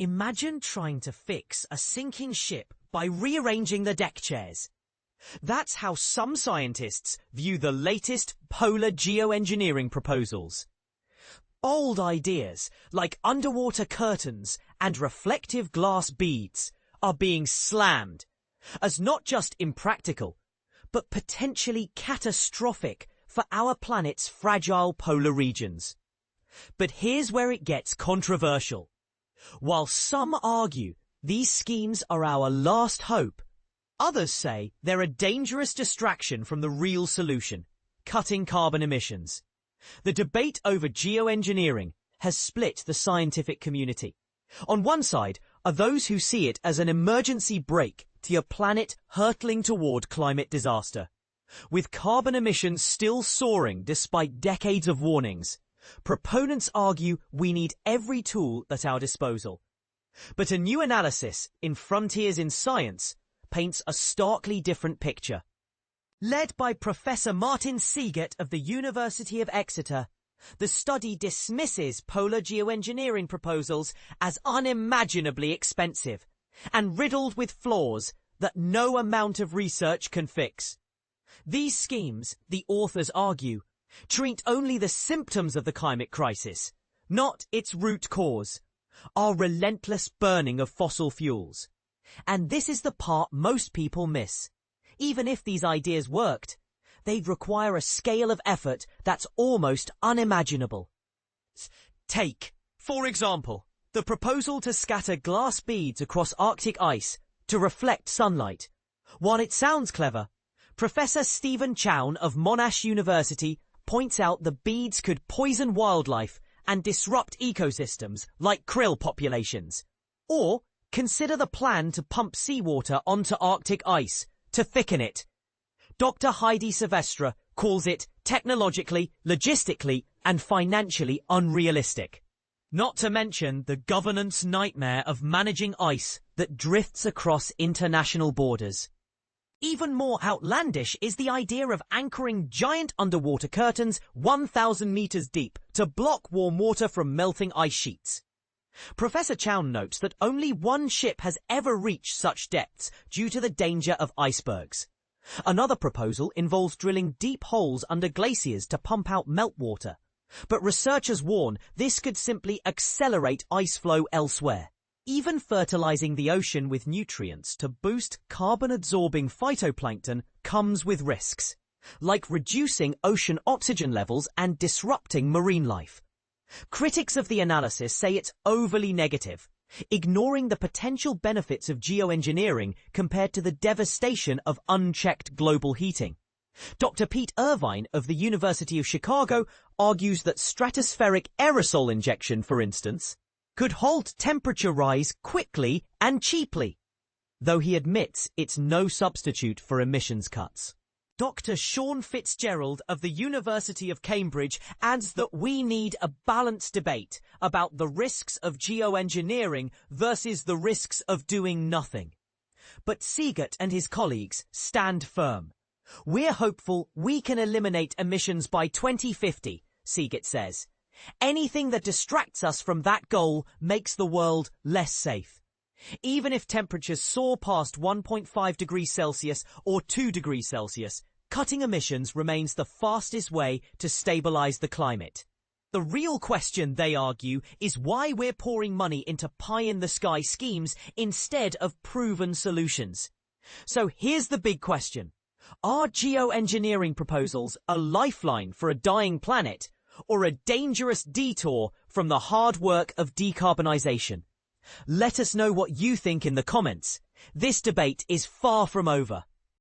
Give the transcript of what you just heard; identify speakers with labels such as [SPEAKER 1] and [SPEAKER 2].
[SPEAKER 1] Imagine trying to fix a sinking ship by rearranging the deck chairs. That's how some scientists view the latest polar geoengineering proposals. Old ideas like underwater curtains and reflective glass beads are being slammed as not just impractical, but potentially catastrophic for our planet's fragile polar regions. But here's where it gets controversial. While some argue these schemes are our last hope, others say they're a dangerous distraction from the real solution, cutting carbon emissions. The debate over geoengineering has split the scientific community. On one side are those who see it as an emergency brake to your planet hurtling toward climate disaster. With carbon emissions still soaring despite decades of warnings, proponents argue we need every tool at our disposal. But a new analysis in Frontiers in Science paints a starkly different picture. Led by Professor Martin Seagate of the University of Exeter, the study dismisses polar geoengineering proposals as unimaginably expensive and riddled with flaws that no amount of research can fix. These schemes, the authors argue, treat only the symptoms of the climate crisis, not its root cause, our relentless burning of fossil fuels. And this is the part most people miss. Even if these ideas worked, they'd require a scale of effort that's almost unimaginable. Take, for example, the proposal to scatter glass beads across Arctic ice to reflect sunlight. While it sounds clever, Professor Stephen Chown of Monash University points out the beads could poison wildlife and disrupt ecosystems like krill populations. Or consider the plan to pump seawater onto Arctic ice to thicken it. Dr. Heidi Silvestre calls it technologically, logistically, and financially unrealistic. Not to mention the governance nightmare of managing ice that drifts across international borders. Even more outlandish is the idea of anchoring giant underwater curtains 1,000 meters deep to block warm water from melting ice sheets. Professor Chown notes that only one ship has ever reached such depths due to the danger of icebergs. Another proposal involves drilling deep holes under glaciers to pump out meltwater, but researchers warn this could simply accelerate ice flow elsewhere. Even fertilizing the ocean with nutrients to boost carbon-absorbing phytoplankton comes with risks, like reducing ocean oxygen levels and disrupting marine life. Critics of the analysis say it's overly negative, ignoring the potential benefits of geoengineering compared to the devastation of unchecked global heating. Dr. Pete Irvine of the University of Chicago argues that stratospheric aerosol injection, for instance, could halt temperature rise quickly and cheaply, though he admits it's no substitute for emissions cuts. Dr. Sean Fitzgerald of the University of Cambridge adds that we need a balanced debate about the risks of geoengineering versus the risks of doing nothing. But Seagate and his colleagues stand firm. We're hopeful we can eliminate emissions by 2050, Seagate says. Anything that distracts us from that goal makes the world less safe. Even if temperatures soar past 1.5 degrees Celsius or 2 degrees Celsius, cutting emissions remains the fastest way to stabilize the climate. The real question, they argue, is why we're pouring money into pie-in-the-sky schemes instead of proven solutions. So here's the big question. Are geoengineering proposals a lifeline for a dying planet, or a dangerous detour from the hard work of decarbonization? Let us know what you think in the comments. This debate is far from over.